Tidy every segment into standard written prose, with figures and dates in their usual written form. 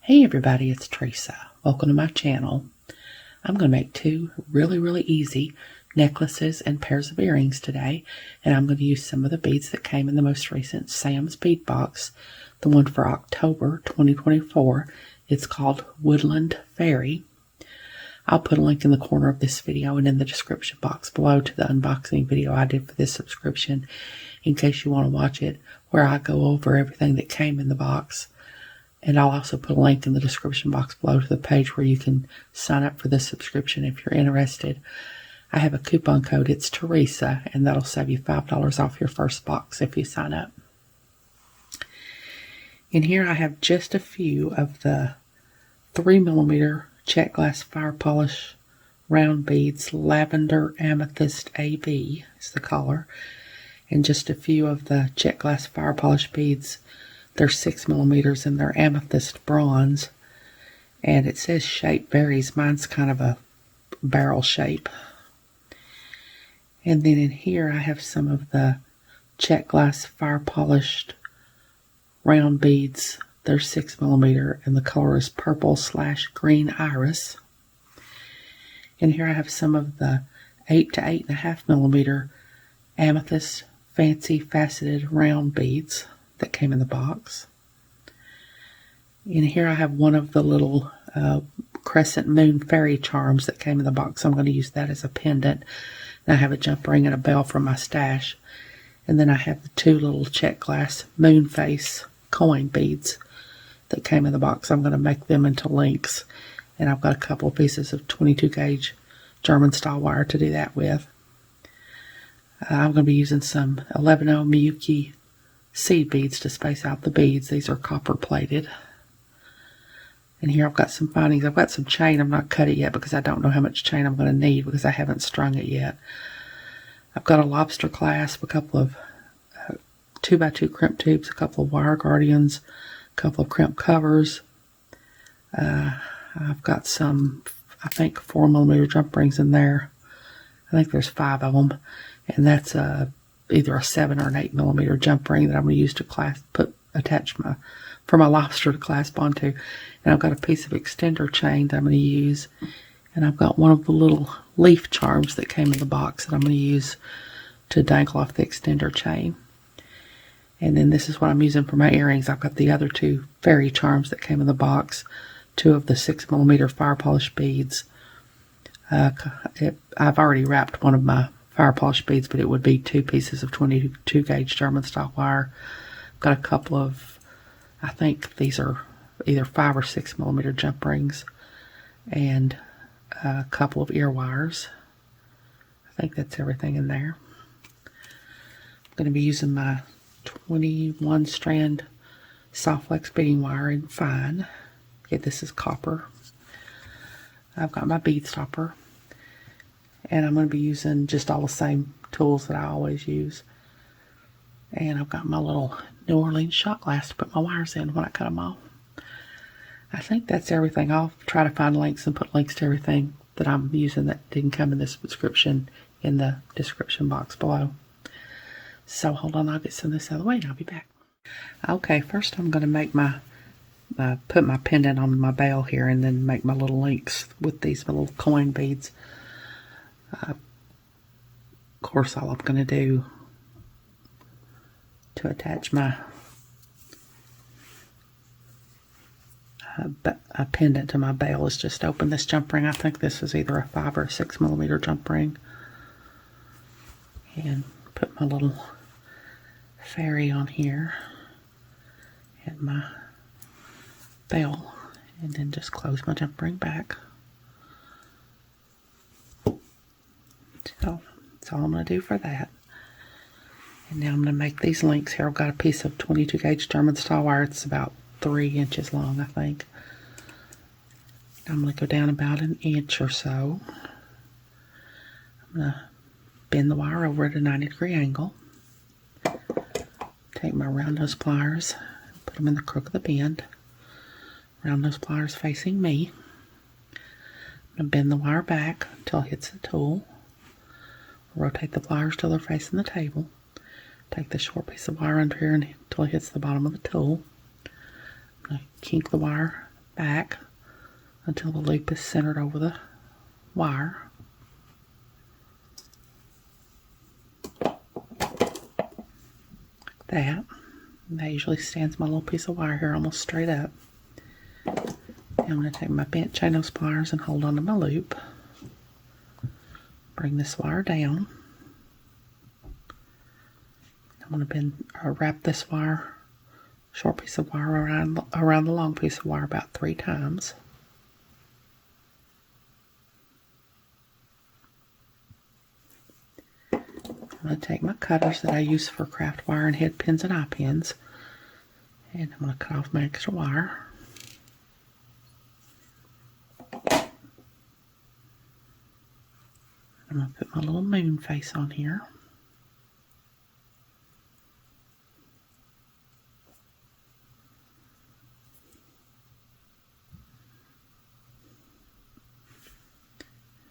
Hey everybody, it's Teresa. Welcome to my channel. I'm going to make two really easy necklaces and pairs of earrings today, and I'm going to use some of the beads that came in the most recent Sam's bead box, the one for October 2024. It's called Woodland Fairy. I'll put a link in the corner of this video and in the description box below to the unboxing video I did for this subscription in case you want to watch it, where I go over everything that came in the box. And I'll also put a link in the description box below to the page where you can sign up for this subscription if you're interested. I have a coupon code, it's Teresa, and that'll save you $5 off your first box if you sign up. In here I have just a few of the 3mm check glass fire polish round beads, Lavender Amethyst AB is the color, and just a few of the check glass fire polish beads. They're 6mm and they're amethyst bronze. And it says shape varies. Mine's kind of a barrel shape. And then in here I have some of the check glass fire polished round beads. They're 6mm and the color is purple/green iris. And here I have some of the 8 to 8.5mm amethyst fancy faceted round beads that came in the box. In here I have one of the little crescent moon fairy charms that came in the box. I'm going to use that as a pendant. And I have a jump ring and a bell from my stash. And then I have the two little check glass moon face coin beads that came in the box. I'm going to make them into links. And I've got a couple of pieces of 22 gauge German style wire to do that with. I'm going to be using some 11 Miyuki seed beads to space out the beads. These are copper plated. And here I've got some findings. I've got some chain. I'm not cut it yet because I don't know how much chain I'm going to need because I haven't strung it yet. I've got a lobster clasp, a couple of 2x2 crimp tubes, a couple of wire guardians, a couple of crimp covers. I've got some, I think, 4mm jump rings in there. I think there's 5 of them. And that's either a 7 or an 8mm jump ring that I'm going to use to attach for my lobster to clasp onto. And I've got a piece of extender chain that I'm going to use. And I've got one of the little leaf charms that came in the box that I'm going to use to dangle off the extender chain. And then this is what I'm using for my earrings. I've got the other two fairy charms that came in the box. 2 of the 6mm fire polish beads. I've already wrapped one of my fire polish beads, but it would be 2 pieces of 22 gauge German style wire. I've got a couple of, I think these are either 5 or 6mm jump rings, and a couple of ear wires. I think that's everything in there. I'm going to be using my 21 strand soft flex beading wire in fine. Okay, this is copper. I've got my bead stopper. And I'm going to be using just all the same tools that I always use. And I've got my little New Orleans shot glass to put my wires in when I cut them off. I think that's everything. I'll try to find links and put links to everything that I'm using that didn't come in this subscription in the description box below. So hold on, I'll get some of this out of the way and I'll be back. Okay, first I'm going to make put my pendant on my bell here and then make my little links with these little coin beads. Of course, all I'm going to do to attach my a pendant to my bell is just open this jump ring. I think this is either a 5 or a 6mm jump ring. And put my little fairy on here and my bell. And then just close my jump ring back. So that's all I'm going to do for that. And now I'm going to make these links here. I've got a piece of 22 gauge German style wire. It's about 3 inches long, I think. I'm going to go down about an inch or so. I'm going to bend the wire over at a 90-degree angle. Take my round nose pliers, put them in the crook of the bend. Round nose pliers facing me. I'm going to bend the wire back until it hits the tool. Rotate the pliers till they're facing the table. Take the short piece of wire under here until it hits the bottom of the tool. I'm going to kink the wire back until the loop is centered over the wire. Like that. And that usually stands my little piece of wire here almost straight up. Now I'm going to take my bent chain nose pliers and hold on to my loop. Bring this wire down. I'm going to wrap this wire, short piece of wire around the long piece of wire about 3 times. I'm going to take my cutters that I use for craft wire and head pins and eye pins, and I'm going to cut off my extra wire. I'm going to put my little moon face on here.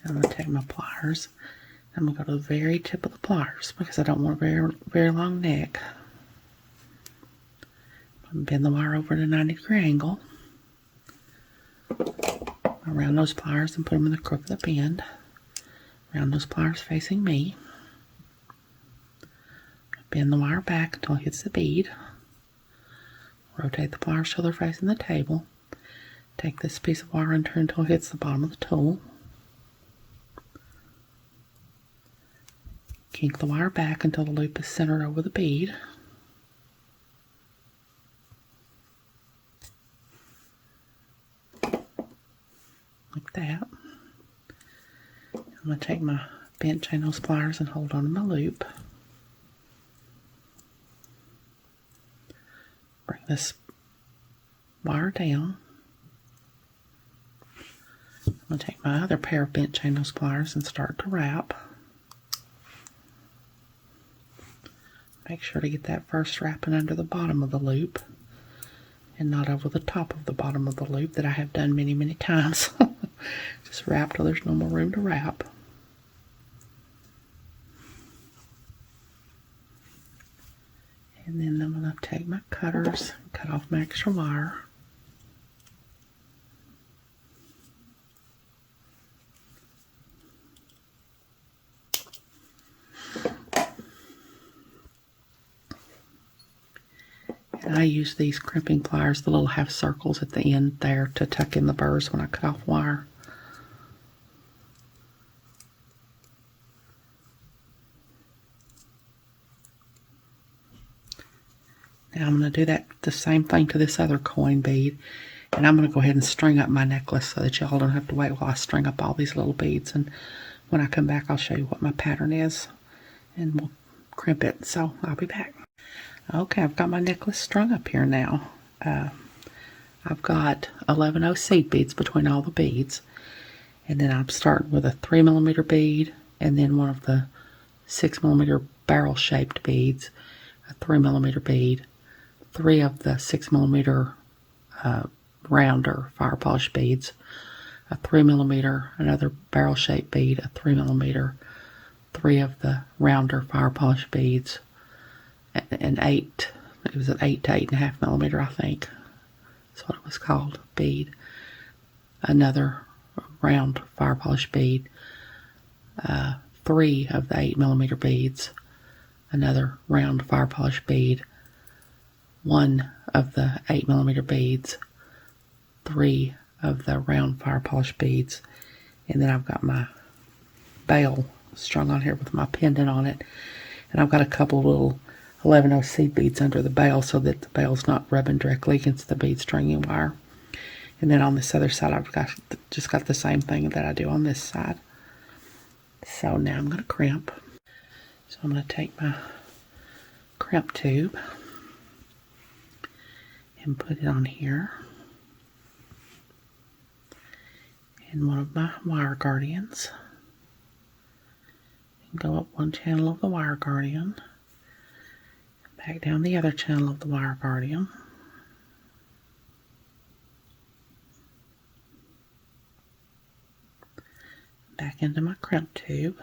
I'm going to take my pliers. I'm going to go to the very tip of the pliers because I don't want a very, very long neck. I'm going to bend the wire over at a 90-degree angle around those pliers and put them in the crook of the bend. Around those pliers facing me. Bend the wire back until it hits the bead. Rotate the pliers so they're facing the table. Take this piece of wire and turn until it hits the bottom of the tool. Kink the wire back until the loop is centered over the bead. Like that. I'm going to take my bent chain nose pliers and hold on to my loop. Bring this wire down. I'm going to take my other pair of bent chain nose pliers and start to wrap. Make sure to get that first wrapping under the bottom of the loop and not over the top of the bottom of the loop that I have done many, many times. Just wrap till there's no more room to wrap. And then I'm going to take my cutters and cut off my extra wire. And I use these crimping pliers, the little half circles at the end there, to tuck in the burrs when I cut off wire. Now I'm going to do the same thing to this other coin bead. And I'm going to go ahead and string up my necklace so that y'all don't have to wait while I string up all these little beads. And when I come back, I'll show you what my pattern is. And we'll crimp it. So I'll be back. Okay, I've got my necklace strung up here now. I've got 11 seed beads between all the beads. And then I'm starting with a 3mm bead and then one of the 6mm barrel-shaped beads, a 3mm bead, 3 of the 6mm rounder fire polish beads, a 3mm, another barrel-shaped bead, a 3mm, 3 of the rounder fire polish beads, an 8, it was an 8 to 8.5mm, I think. That's what it was called, bead. Another round fire polish bead, 3 of the 8mm beads, another round fire polish bead, 1 of the 8mm beads, 3 of the round fire polish beads, and then I've got my bail strung on here with my pendant on it, and I've got a couple little 11 seed beads under the bail so that the bail's not rubbing directly against the bead stringing wire. And then on this other side, I've just got the same thing that I do on this side. So now I'm going to crimp. So I'm going to take my crimp tube and put it on here. And one of my wire guardians. And go up one channel of the wire guardian. Back down the other channel of the wire guardian. Back into my crimp tube.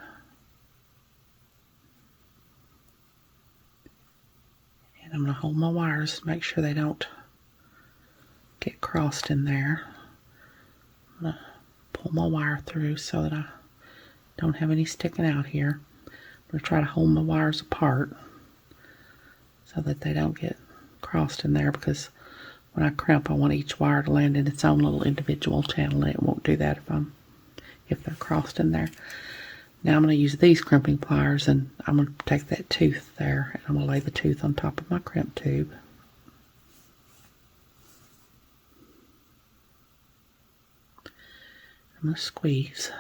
And I'm going to hold my wires to make sure they don't get crossed in there. I'm going to pull my wire through so that I don't have any sticking out here. I'm going to try to hold my wires apart so that they don't get crossed in there, because when I crimp I want each wire to land in its own little individual channel, and it won't do that if they're crossed in there. Now I'm going to use these crimping pliers, and I'm going to take that tooth there and I'm going to lay the tooth on top of my crimp tube. I'm going to squeeze,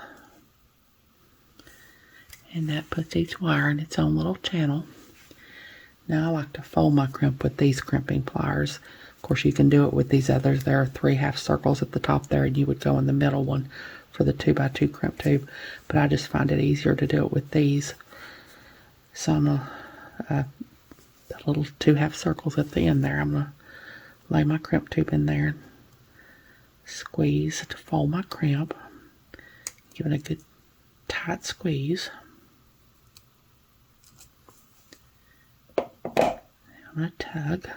and that puts each wire in its own little channel. Now I like to fold my crimp with these crimping pliers. Of course you can do it with these others. There are 3 half circles at the top there, and you would go in the middle one for the 2x2 crimp tube, but I just find it easier to do it with these. So I'm going to, the little 2 half circles at the end there, I'm going to lay my crimp tube in there and squeeze to fold my crimp. Give it a good tight squeeze. I'm going to tug.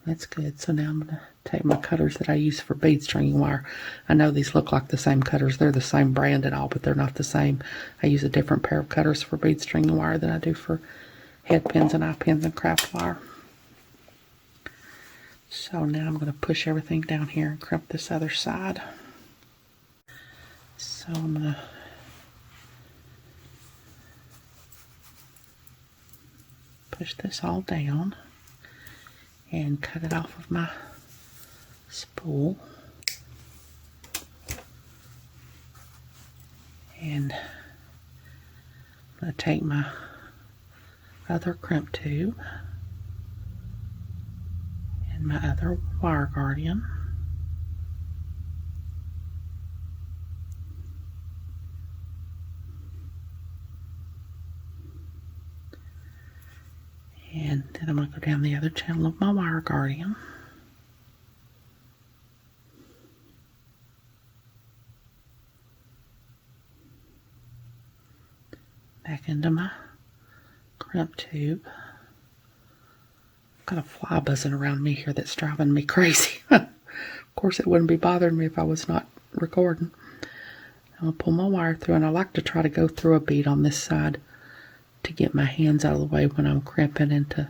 That's good. So now I'm going to take my cutters that I use for bead stringing wire. I know these look like the same cutters. They're the same brand and all, but they're not the same. I use a different pair of cutters for bead stringing wire than I do for head pins and eye pins and craft wire. So now I'm going to push everything down here and crimp this other side. So I'm going to push this all down and cut it off of my spool. And I'm going to take my other crimp tube and my other wire guardian, and then I'm going to go down the other channel of my wire guardian. Back into my crimp tube. I've got a fly buzzing around me here that's driving me crazy. Of course it wouldn't be bothering me if I was not recording. I'll pull my wire through, and I like to try to go through a bead on this side to get my hands out of the way when I'm crimping, and to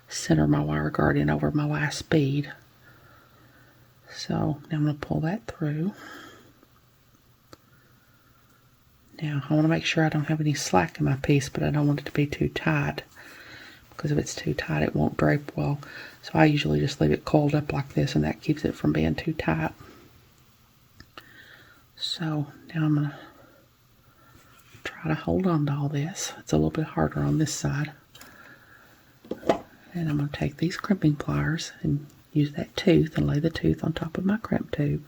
center my wire guardian over my last bead. So now I'm going to pull that through. Now I want to make sure I don't have any slack in my piece, but I don't want it to be too tight, because if it's too tight it won't drape well. So I usually just leave it coiled up like this, and that keeps it from being too tight. So now I'm going to try to hold on to all this. It's a little bit harder on this side. And I'm going to take these crimping pliers and use that tooth and lay the tooth on top of my crimp tube.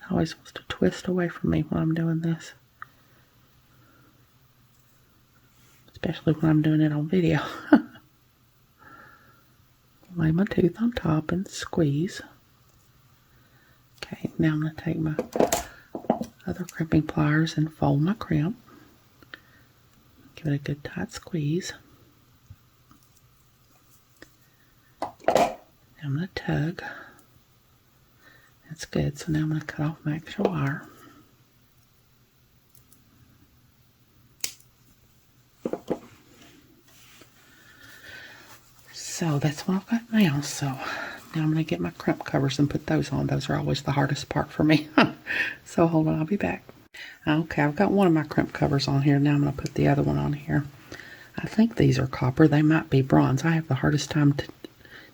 It always wants to twist away from me when I'm doing this, especially when I'm doing it on video. Lay my tooth on top and squeeze. Okay, now I'm going to take my other crimping pliers and fold my crimp. Give it a good tight squeeze. Now I'm going to tug. That's good. So now I'm going to cut off my extra wire. So that's what I've got now. So now I'm going to get my crimp covers and put those on. Those are always the hardest part for me. So hold on, I'll be back. Okay, I've got one of my crimp covers on here. Now I'm going to put the other one on here. I think these are copper. They might be bronze. I have the hardest time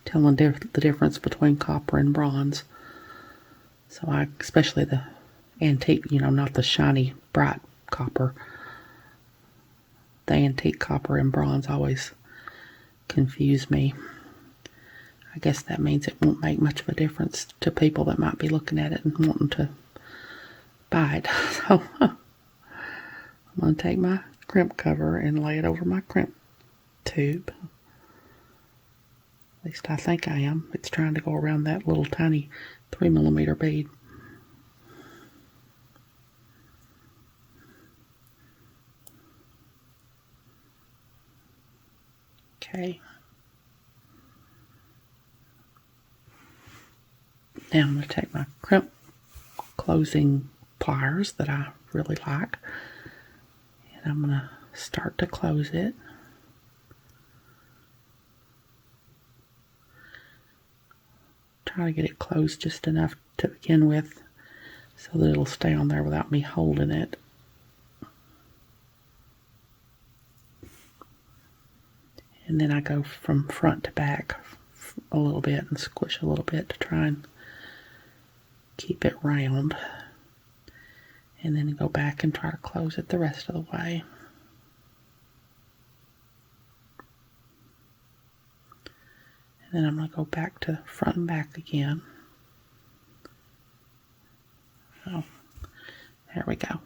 telling the difference between copper and bronze. So especially the antique, not the shiny, bright copper. The antique copper and bronze always confuse me. I guess that means it won't make much of a difference to people that might be looking at it and wanting to buy it. So I'm going to take my crimp cover and lay it over my crimp tube. At least I think I am. It's trying to go around that little tiny 3mm bead. Okay. Now I'm going to take my crimp closing pliers that I really like, and I'm going to start to close it. Try to get it closed just enough to begin with so that it'll stay on there without me holding it. And then I go from front to back a little bit and squish a little bit to try and keep it round. And then go back and try to close it the rest of the way. And then I'm going to go back to front and back again. Oh, there we go.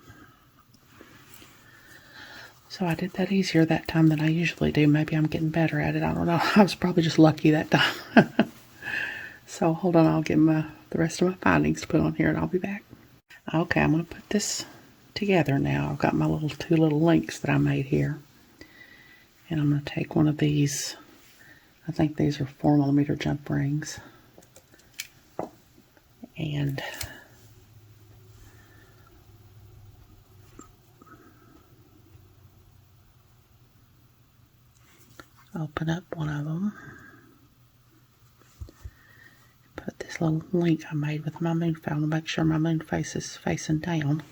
So I did that easier that time than I usually do. Maybe I'm getting better at it. I don't know. I was probably just lucky that time. So hold on, I'll get the rest of my findings to put on here and I'll be back. Okay, I'm going to put this together now. I've got my two little links that I made here. And I'm going to take one of these. I think these are 4mm jump rings. And open up one of them. Put this little link I made with my moon found to make sure my moon face is facing down.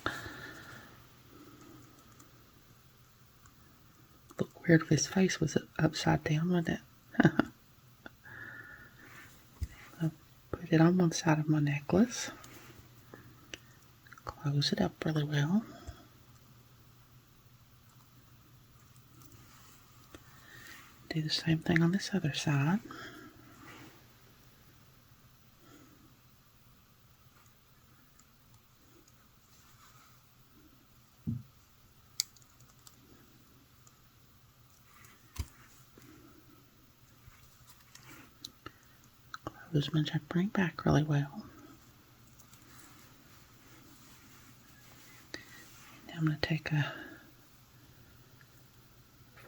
Look weird if his face was upside down, wouldn't it? I'll put it on one side of my necklace. Close it up really well. Do the same thing on this other side. Close my jump ring back really well. Now I'm going to take a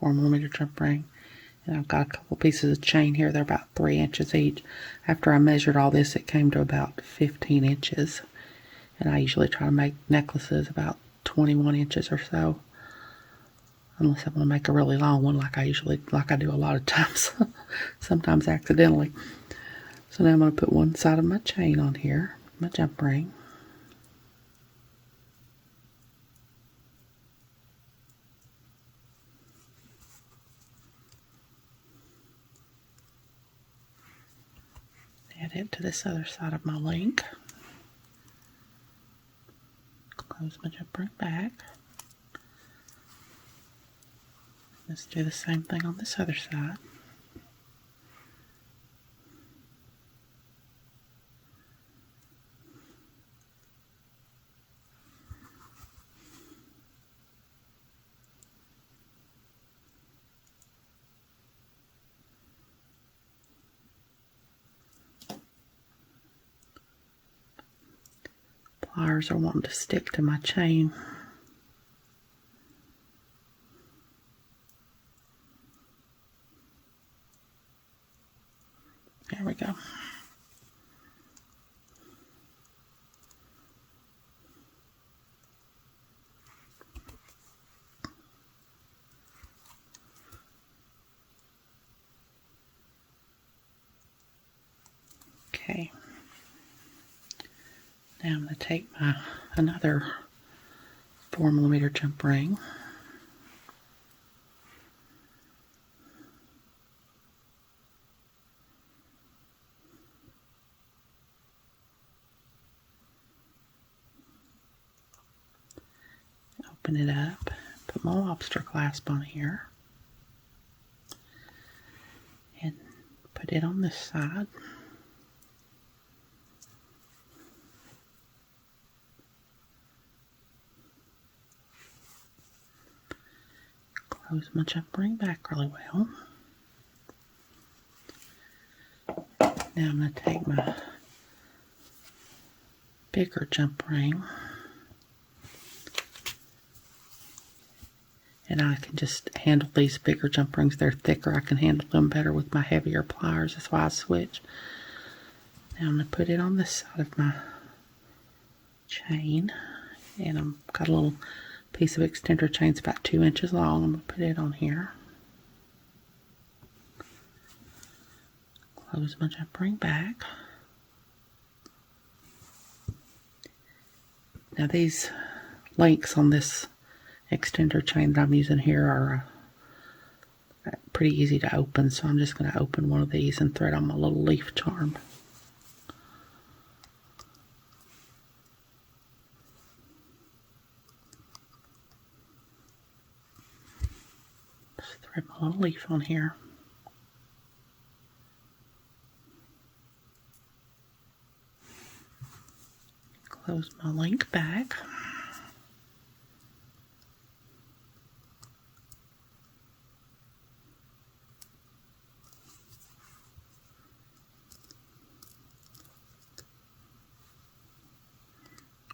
4mm jump ring. And I've got a couple pieces of chain here. They're about 3 inches each. After I measured all this, it came to about 15 inches. And I usually try to make necklaces about 21 inches or so. Unless I want to make a really long one like I do a lot of times. Sometimes accidentally. So now I'm going to put one side of my chain on here, my jump ring. Add it to this other side of my link. Close my jump ring back. Let's do the same thing on this other side. Pliers are wanting to stick to my chain. There we go. Okay. Now I'm going to take another 4mm jump ring. Open it up, put my lobster clasp on here, and put it on this side. Close my jump ring back really well. Now I'm going to take my bigger jump ring And I can just handle these bigger jump rings. They're thicker. I can handle them better with my heavier pliers. That's why I switch. Now I'm going to put it on this side of my chain. And I've got a little piece of extender chain. It's about 2 inches long. I'm going to put it on here. Close my jump ring back. Now these links on this extender chain that I'm using here are pretty easy to open, so I'm just going to open one of these and thread on my little leaf charm. Just thread my little leaf on here. Close my link back.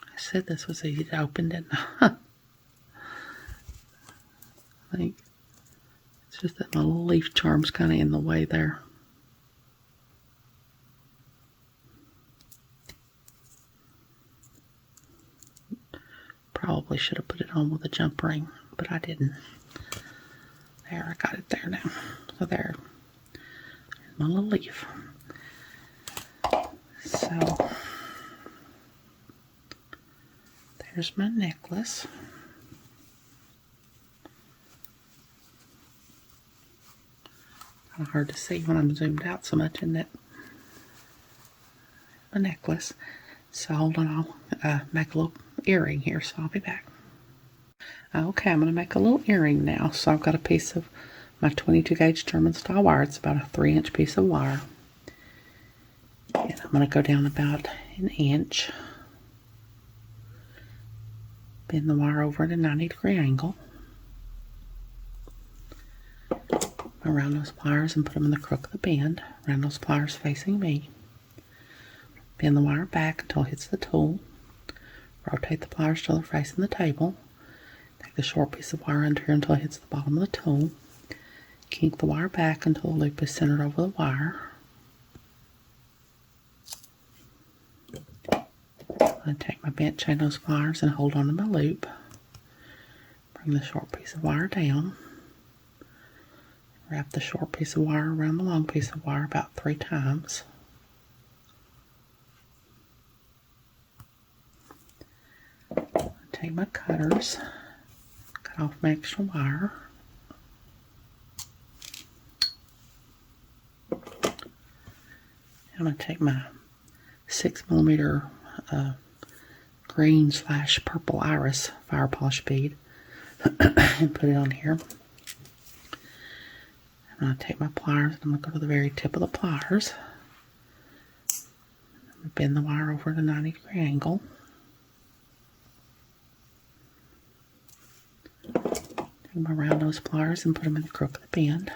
I said this was easy to open, didn't I? I think it's just that my little leaf charm's kind of in the way there. Probably should have put it on with a jump ring, but I didn't. There, I got it there now. So there's my little leaf. So there's my necklace. Kind of hard to see when I'm zoomed out so much, isn't it? A necklace. So hold on, I'll make a little earring here, so I'll be back. Okay, I'm going to make a little earring now. So I've got a piece of my 22 gauge German style wire. It's about a 3-inch piece of wire. And I'm going to go down about 1 inch. Bend the wire over at a 90-degree angle. Around those pliers and put them in the crook of the bend. Around those pliers facing me. Bend the wire back until it hits the tool. Rotate the pliers till they're facing the table. Take the short piece of wire under here until it hits the bottom of the tool. Kink the wire back until the loop is centered over the wire. I'm going to take my bent chain nose pliers and hold on to my loop. Bring the short piece of wire down. Wrap the short piece of wire around the long piece of wire about 3 times. Take my cutters, cut off my extra wire. I'm going to take my 6mm green / purple iris fire polish bead and put it on here. I'm going to take my pliers and I'm going to go to the very tip of the pliers. Bend the wire over at a 90-degree angle. Take my round nose pliers and put them in the crook of the bend.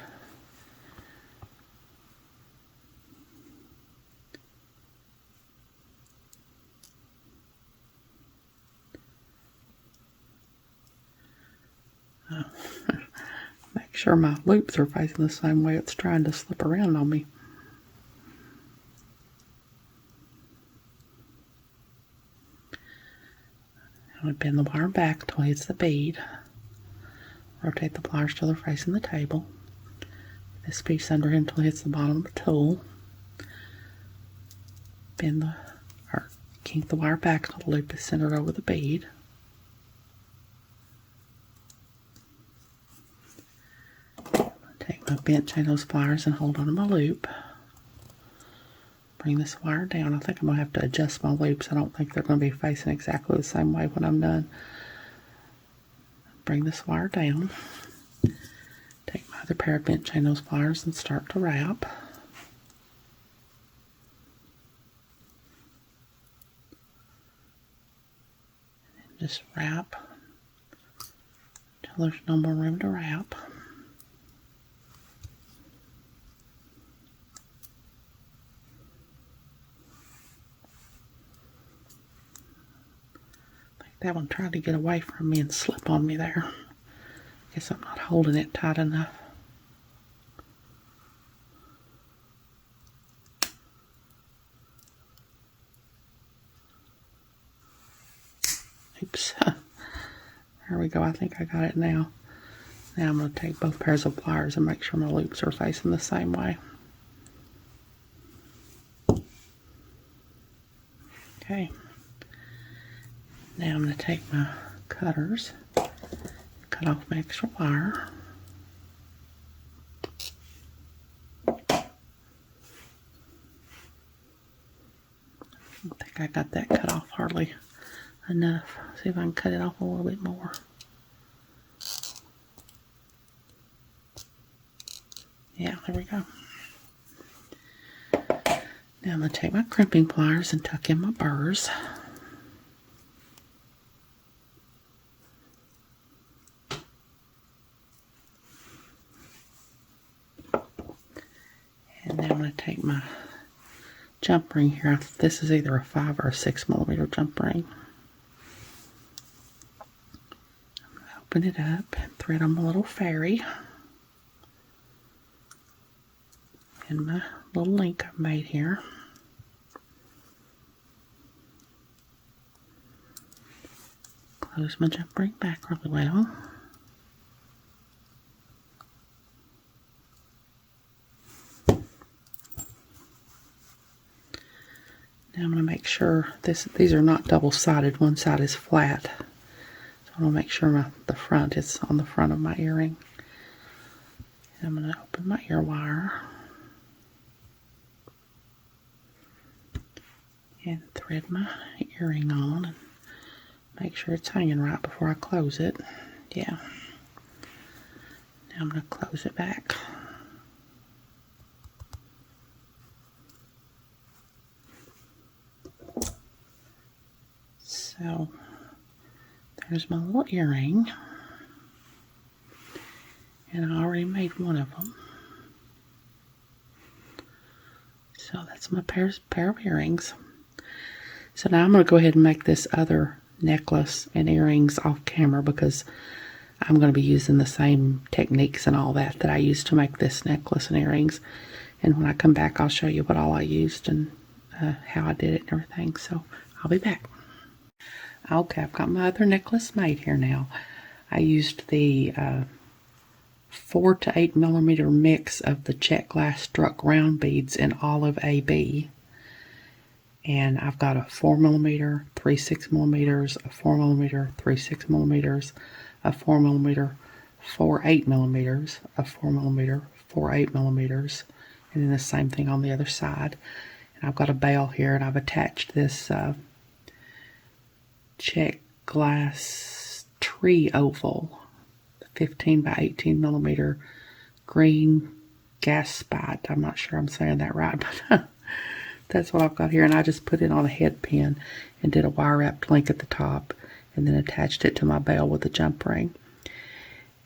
Make sure my loops are facing the same way it's trying to slip around on me. I'm going to bend the wire back until it hits the bead. Rotate the pliers till they're facing the table. This piece under here until it hits the bottom of the tool. Kink the wire back until the loop is centered over the bead. Take my bent chain nose pliers and hold on to my loop. Bring this wire down. I think I'm going to have to adjust my loops. I don't think they're going to be facing exactly the same way when I'm done. Bring this wire down. Take my other pair of bent chain nose pliers and start to wrap. And just wrap until there's no more room to wrap. That one tried to get away from me and slip on me there. Guess I'm not holding it tight enough. Oops. There we go. I think I got it now. Now I'm going to take both pairs of pliers and make sure my loops are facing the same way. Okay. Now I'm going to take my cutters, cut off my extra wire. I think I got that cut off hardly enough. See if I can cut it off a little bit more. Yeah, there we go. Now I'm going to take my crimping pliers and tuck in my burrs. And then I'm going to take my jump ring here. This is either a 5 or a 6 millimeter jump ring. I'm going to open it up and thread on my little fairy. And my little link I've made here. Close my jump ring back really well. Now I'm going to make sure these are not double-sided. One side is flat. So I'm going to make sure the front is on the front of my earring. And I'm going to open my ear wire. And thread my earring on and make sure it's hanging right before I close it. Yeah. Now I'm going to close it back. So there's my little earring. And I already made one of them. So that's my pair of earrings. So now I'm going to go ahead and make this other necklace and earrings off camera because I'm going to be using the same techniques and all that I used to make this necklace and earrings. And when I come back, I'll show you what all I used and how I did it and everything. So I'll be back. Okay, I've got my other necklace made here now. I used the 4 to 8 millimeter mix of the check glass struck round beads in olive AB. And I've got a 4 millimeter, 3 6 millimeters, a 4 millimeter, 3 6 millimeters, a 4 millimeter, 4 8 millimeters, a 4 millimeter, 4 8 millimeters, and then the same thing on the other side. And I've got a bail here, and I've attached this check glass tree oval, 15 by 18 millimeter green gas spot. I'm not sure I'm saying that right, but that's what I've got here. And I just put it on a head pin and did a wire wrapped link at the top and then attached it to my bail with a jump ring.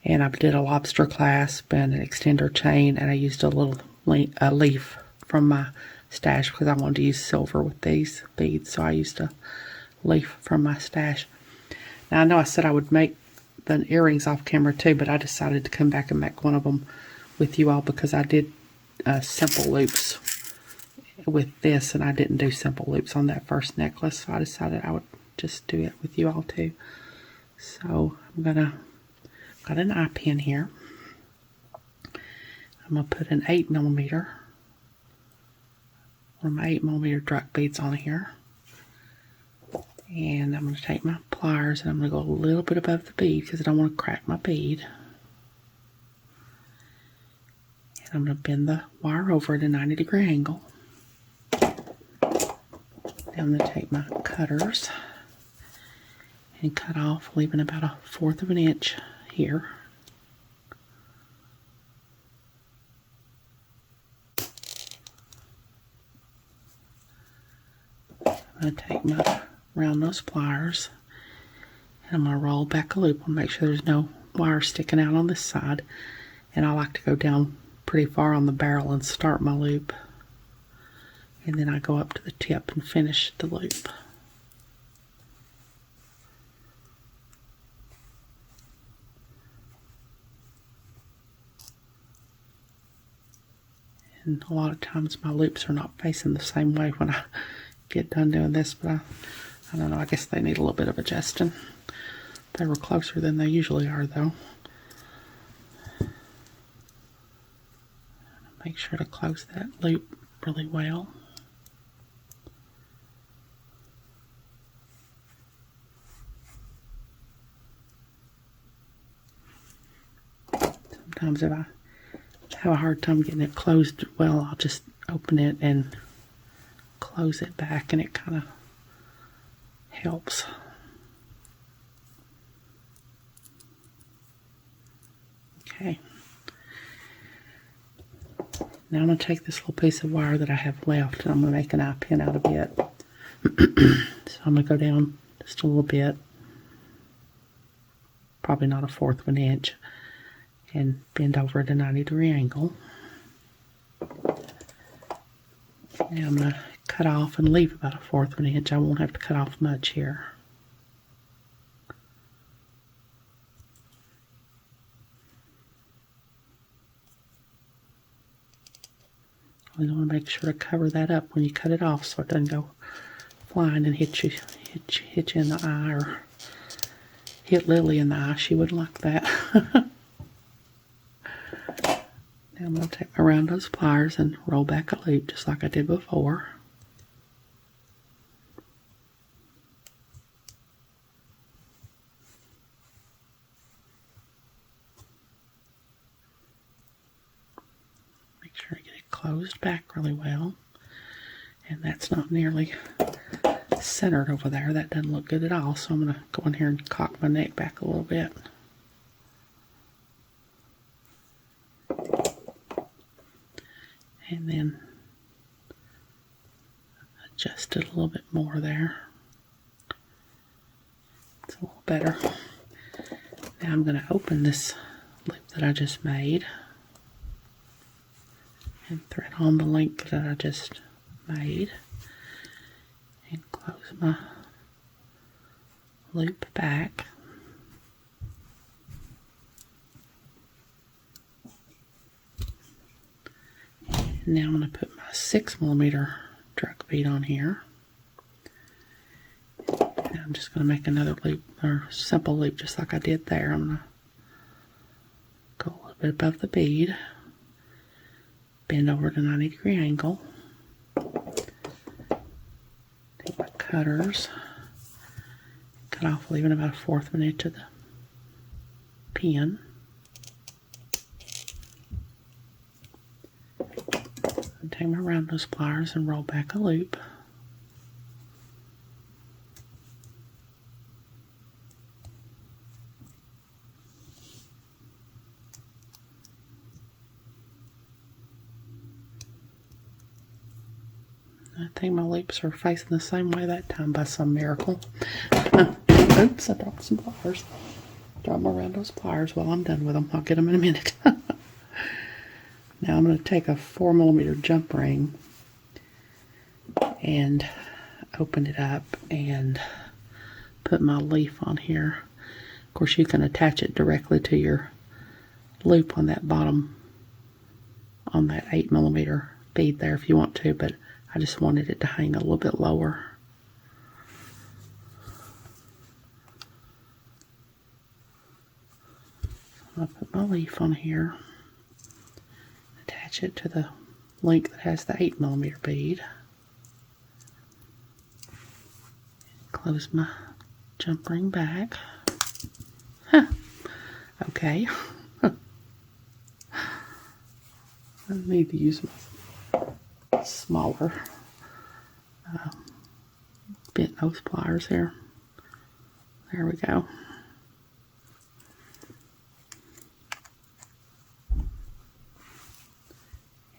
And I did a lobster clasp and an extender chain, and I used a little leaf from my stash because I wanted to use silver with these beads, so I used a leaf from my stash. Now I know I said I would make the earrings off camera too, but I decided to come back and make one of them with you all because I did simple loops with this, and I didn't do simple loops on that first necklace, so I decided I would just do it with you all too. So got an eye pin here. I'm going to put an 8 millimeter, one of my 8 millimeter drop beads on here. And I'm going to take my pliers and I'm going to go a little bit above the bead because I don't want to crack my bead. And I'm going to bend the wire over at a 90-degree angle. Then I'm going to take my cutters and cut off, leaving about 1/4 of an inch here. I'm going to take my round nose pliers and I'm going to roll back a loop and make sure there's no wire sticking out on this side. And I like to go down pretty far on the barrel and start my loop, and then I go up to the tip and finish the loop. And a lot of times my loops are not facing the same way when I get done doing this, but I don't know, I guess they need a little bit of adjusting. They were closer than they usually are though. Make sure to close that loop really well. Sometimes if I have a hard time getting it closed well, I'll just open it and close it back, and it kind of helps. Okay. Now I'm going to take this little piece of wire that I have left, and I'm going to make an eye pin out of it. So I'm going to go down just a little bit, probably not a fourth of an inch, and bend over at a 90-degree angle. Now I'm going to cut off and leave about a fourth of an inch. I won't have to cut off much here. You want to make sure to cover that up when you cut it off so it doesn't go flying and hit you in the eye, or hit Lily in the eye. She wouldn't like that. Now I'm going to take my round nose pliers and roll back a loop just like I did before. Make sure I get it closed back really well. And that's not nearly centered over there. That doesn't look good at all. So I'm going to go in here and cock my neck back a little bit. And then adjust it a little bit more there. It's a little better. Now I'm going to open this loop that I just made and thread on the length that I just made and close my loop back. Now I'm going to put my 6mm truck bead on here. And I'm just going to make another loop, or simple loop, just like I did there. I'm going to go a little bit above the bead, bend over at a 90-degree angle, take my cutters, cut off leaving about a fourth of an inch of the pin. Take my round nose pliers and roll back a loop. I think my loops are facing the same way that time by some miracle. Oops, I dropped some pliers. Drop my round nose pliers while I'm done with them. I'll get them in a minute. Now I'm going to take a 4mm jump ring and open it up and put my leaf on here. Of course, you can attach it directly to your loop on that bottom, on that 8mm bead there if you want to, but I just wanted it to hang a little bit lower. So I'll put my leaf on here. Attach it to the link that has the 8mm bead. Close my jump ring back. Huh. Okay. I need to use my smaller bent nose pliers here. There we go.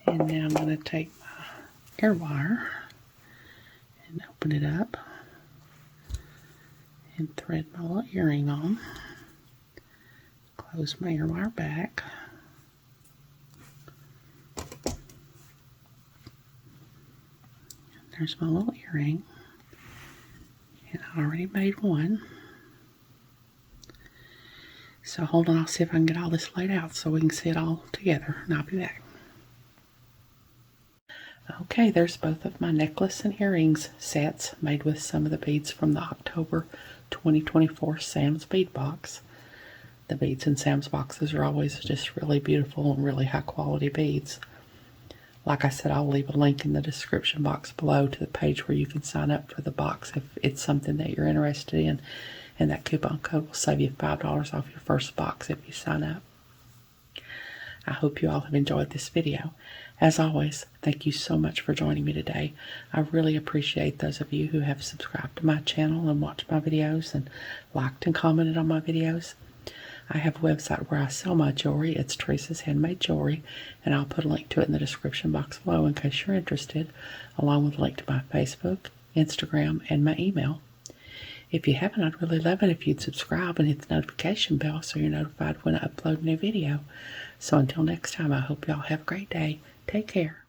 And now I'm going to take my air wire and open it up and thread my little earring on. Close my air wire back. There's my little earring. And I already made one. So hold on, I'll see if I can get all this laid out so we can see it all together, and I'll be back. Okay, there's both of my necklace and earrings sets made with some of the beads from the October 2024 Sam's Bead Box. The beads in Sam's boxes are always just really beautiful and really high quality beads. Like I said, I'll leave a link in the description box below to the page where you can sign up for the box if it's something that you're interested in. And that coupon code will save you $5 off your first box if you sign up. I hope you all have enjoyed this video. As always, thank you so much for joining me today. I really appreciate those of you who have subscribed to my channel and watched my videos and liked and commented on my videos. I have a website where I sell my jewelry. It's Teresa's Handmade Jewelry, and I'll put a link to it in the description box below in case you're interested, along with a link to my Facebook, Instagram, and my email. If you haven't, I'd really love it if you'd subscribe and hit the notification bell so you're notified when I upload a new video. So until next time, I hope y'all have a great day. Take care.